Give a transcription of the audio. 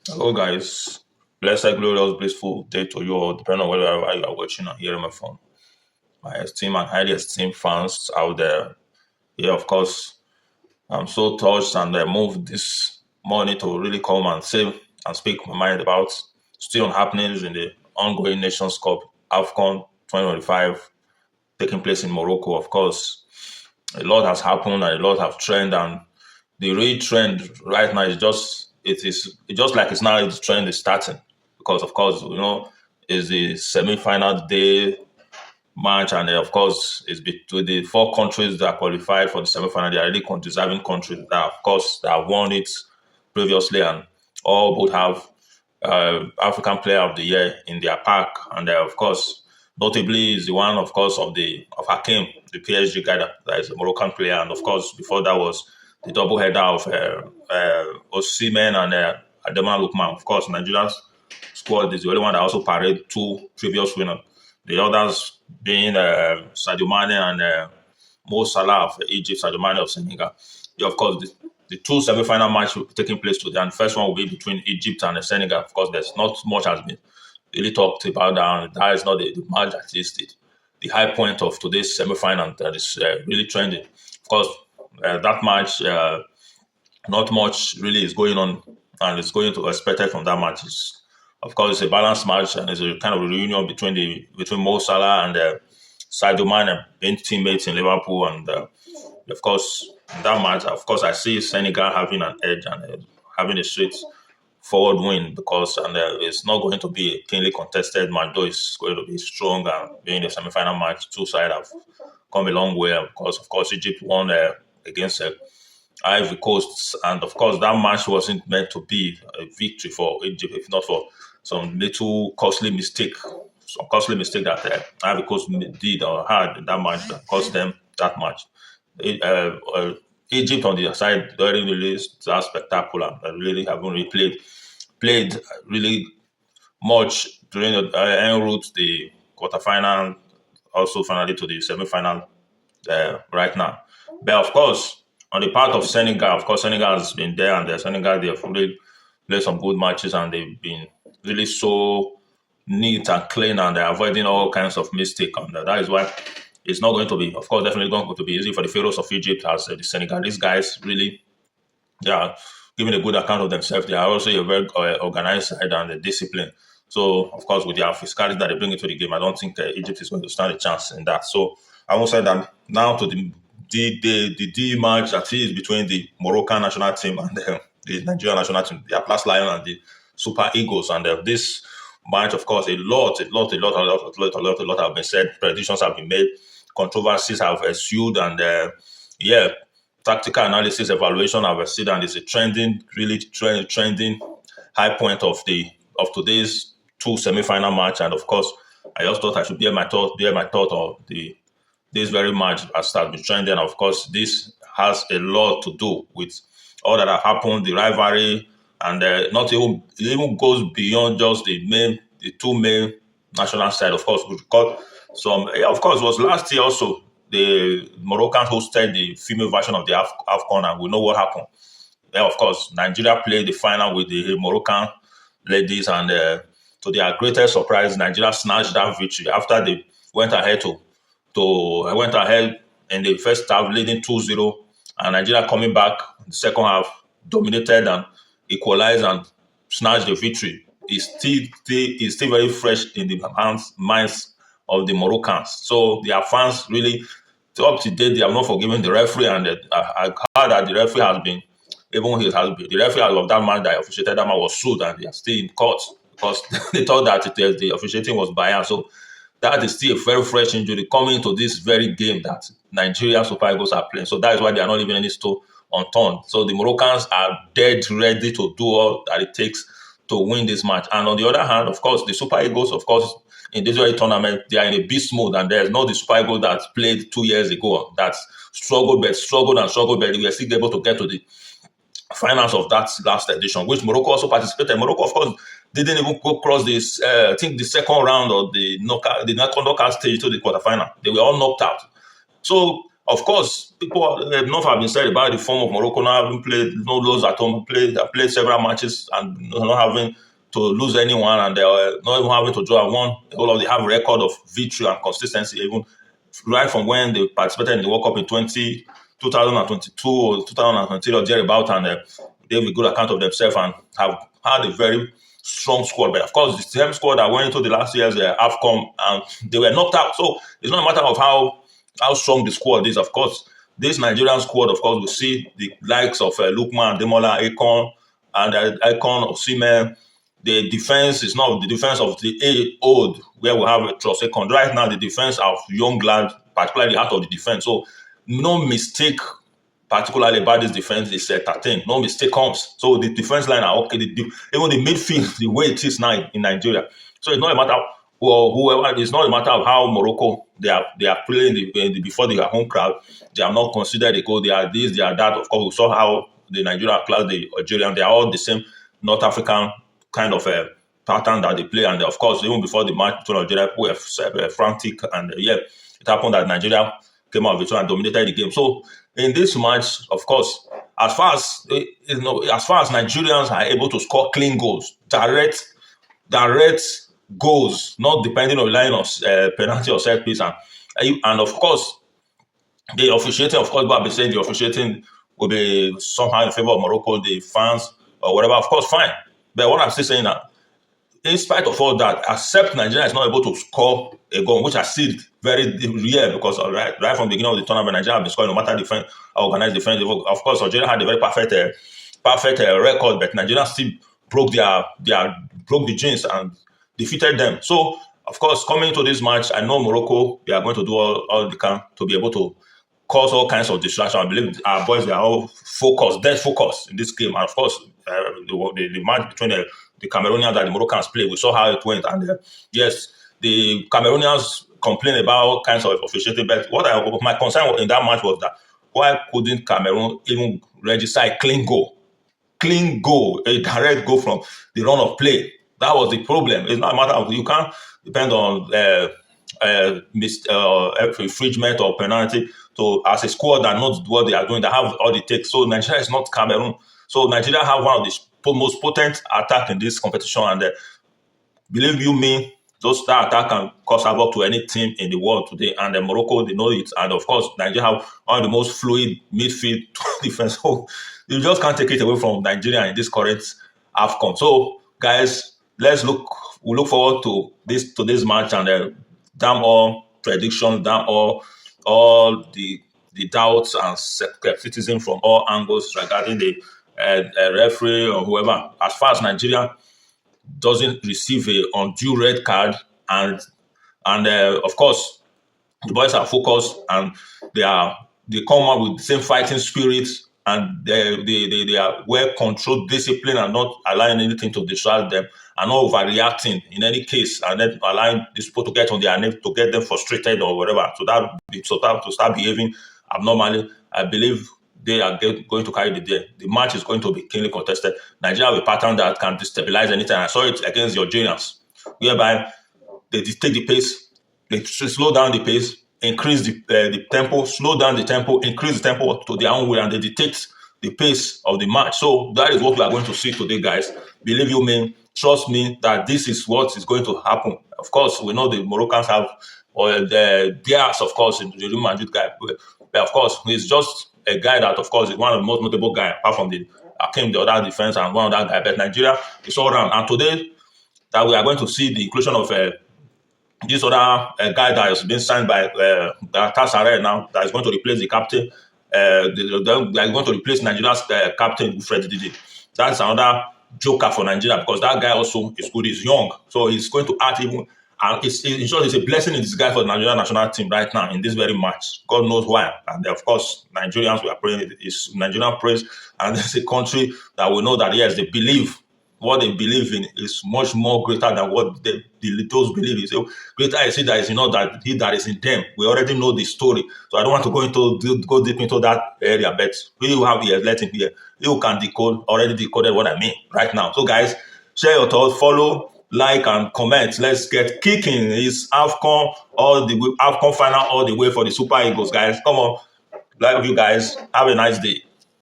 Hello, guys. Blessed, glorious, blissful day to you all, depending on wherever you are watching and hearing me from. My esteemed and highly esteemed fans out there. Yeah, of course, I'm so touched and moved this morning to really come and say and speak my mind about still happenings in the ongoing Nations Cup AFCON 2025 taking place in Morocco. Of course, a lot has happened and a lot have trend, and the real trend right now is just like it's now the trend is starting because of course is the semi-final day match, and of course it's between the four countries that qualified for the semi-final. They are really deserving countries that of course that have won it previously, and all both have African Player of the Year in their pack, and of course notably is the one of course of Hakim, the PSG guy that is a Moroccan player, and of course before that was the double header of Osimhen and Ademola Lookman. Of course, Nigeria's squad is the only one that also parade two previous winners. The others being Sadio Mane and Mo Salah of Egypt, Sadio Mane of Senegal. Yeah, of course, the two semi-final matches will be taking place today, and the first one will be between Egypt and Senegal. Of course, there's not much has been really talked about that, and that is not the match that is the high point of today's semi-final that is really trending. Of course, that match, not much really is going on, and it's going to expected from that match. Of course, it's a balanced match, and it's a kind of a reunion between Mo Salah and Sadio Mane, being teammates in Liverpool, and of course, in that match, of course, I see Senegal having an edge and having a straight forward win because and it's not going to be a keenly contested match, though it's going to be strong and being the semi-final match. Two sides have come a long way because, of course, Egypt won against Ivory Coast, and of course, that match wasn't meant to be a victory for Egypt, if not for some costly mistake that Ivory Coast did or had in that match that cost them that match. Egypt on the side during the list are spectacular. They really haven't really played really much during the en route the quarterfinal, also finally to the semi-final right now. But of course, on the part of Senegal, of course, Senegal has been there, and Senegal they have really played some good matches, and they've been really so neat and clean, and they're avoiding all kinds of mistake. And that is why it's not going to be, of course, definitely going to be easy for the Pharaohs of Egypt as the Senegalese guys really, they are giving a good account of themselves. They are also a very organized side and a discipline. So, of course, with their physicality that they bring into the game, I don't think Egypt is going to stand a chance in that. So, I will say that now to the D match that is between the Moroccan national team and the Nigerian national team, the Atlas Lion and the Super Eagles. And this match, of course, a lot have been said. Predictions have been made. Controversies have ensued, and yeah, tactical analysis, evaluation have ensued, and it's a trending high point of today's two semi-final match. And of course, I just thought I should bear my thought of this very match has started been trending. Of course, this has a lot to do with all that have happened, the rivalry, and not even it even goes beyond just the two main national side. Of course, we've got some. Yeah, of course, it was last year also the Moroccans hosted the female version of the AFCON, and we know what happened. Yeah, of course, Nigeria played the final with the Moroccan ladies, and to their greatest surprise, Nigeria snatched that victory after they went ahead went ahead in the first half, leading 2-0, and Nigeria coming back in the second half, dominated and equalized and snatched the victory. It's still very fresh in the minds of the Moroccans. So their fans really, up to date, they have not forgiven the referee, and I heard that the referee has been, even he has been, the referee of that match that officiated that match was sued, and they are still in court because they thought that the officiating was biased. So that is still a very fresh injury coming into this very game that Nigeria Super Eagles are playing. So that is why they are not leaving any stone unturned. So the Moroccans are dead ready to do all that it takes to win this match. And on the other hand, of course, the Super Eagles, of course, in this very tournament, they are in a beast mode, and there's not the Super Eagles that played 2 years ago that struggled, but they were still able to get to the finals of that last edition, which Morocco also participated. Morocco, of course, didn't even go across this. I think the second round of the knockout stage to the quarterfinal. They were all knocked out. So Of course, people enough have been said about the form of Morocco not having played no lose at home, played several matches and not having to lose anyone, and they are not even having to draw one. All of they have a record of victory and consistency, even right from when they participated in the World Cup in 2022 or 2023 or thereabout, and they have a good account of themselves and have had a very strong squad. But of course, the same squad that went into the last year's AFCON, and they were knocked out. So it's not a matter of how strong the squad is. Of course, this Nigerian squad, of course, we see the likes of Lukman, Demola, Akon, and Akon, Osimhen. The defense is not the defense of the old, where we have a Trossard. Right now, the defense of young lads, particularly out of the defense. So no mistake, particularly about this defense, is 13. No mistake comes. So the defense line are okay. Even the midfield, the way it is now in Nigeria. So it's not a matter of whoever. It's not a matter of how Morocco they are playing before the home crowd. They are not considered a goal. They are this, they are that. Of course, we saw how the Nigerian class, the Algerian, they are all the same North African kind of a pattern that they play. And of course, even before the match between Algeria, people were frantic. And it happened that Nigeria came out victorious and dominated the game. So in this match, of course, as far as Nigerians are able to score clean goals, direct goals, not depending on relying on penalty or set piece, and of course, the officiating, of course, Bob is saying the officiating will be somehow in favor of Morocco, the fans or whatever. Of course, fine. But what I'm still saying now, in spite of all that, except Nigeria is not able to score a goal, which I see very rare because right from the beginning of the tournament, Nigeria have been scoring no matter defense, organized defense. Of course, Algeria had a very perfect record, but Nigeria still broke the jinx and defeated them. So, of course, coming to this match, I know Morocco, they are going to do all they can to be able to cause all kinds of distraction. I believe our boys, they are all dead focused in this game. And of course, the match between the Cameroonians and the Moroccans played, we saw how it went. And yes, the Cameroonians complain about all kinds of officiating, but my concern in that match was that why couldn't Cameroon even register a clean goal, a direct goal from the run of play? That was the problem. It's not a matter of, you can't depend on infringement or penalty as a squad that knows what they are doing, that have all the takes. So Nigeria is not Cameroon. So Nigeria have one of the most potent attack in this competition, and believe you me, that attack can cause havoc to any team in the world today. And Morocco, they know it. And of course, Nigeria have one of the most fluid midfield defense. So you just can't take it away from Nigeria in this current AFCON. So guys, we look forward to this match, and damn all predictions, damn all the doubts and skepticism from all angles regarding the referee or whoever. As far as Nigeria doesn't receive a undue red card, and of course the boys are focused and they come up with the same fighting spirit, and they are well controlled, disciplined, and not allowing anything to distract them, and not overreacting in any case, and then allowing these people to get on their nerves, to get them frustrated or whatever, to start behaving abnormally. I believe they are going to carry the day. The match is going to be keenly contested. Nigeria have a pattern that can destabilize anything. I saw it against the Algerians, whereby they take the pace, they slow down the pace, increase the tempo, slow down the tempo, increase the tempo to their own way, and they dictate the pace of the match. So that is what we are going to see today, guys. Believe you me, trust me, that this is what is going to happen. Of course, we know the Moroccans have theirs, of course, in the Real Madrid guy. But of course, he's just a guy that, of course, is one of the most notable guys, apart from the Akim, the other defense, and one of that guy. But Nigeria is all around. And today, that we are going to see the inclusion of this other guy that has been signed by Galatasaray now, that is going to replace the captain. They are going to replace Nigeria's captain, Fred Didi. That's another joker for Nigeria, because that guy also is good, he's young. So he's going to add even, and in short, it's a blessing in disguise for the Nigerian national team right now in this very match. God knows why. And of course, Nigerians, we are praying, it's Nigerian praise, and it's a country that we know that, yes, they believe. What they believe in is much more greater than what the those believe. So greater is he that is that he that is in them. We already know the story, so I don't want to go deep into that area. But we will have here, let him hear. You can already decoded what I mean right now. So guys, share your thoughts, follow, like, and comment. Let's get kicking. It's AFCON final all the way for the Super Eagles, guys. Come on. Love you guys. Have a nice day.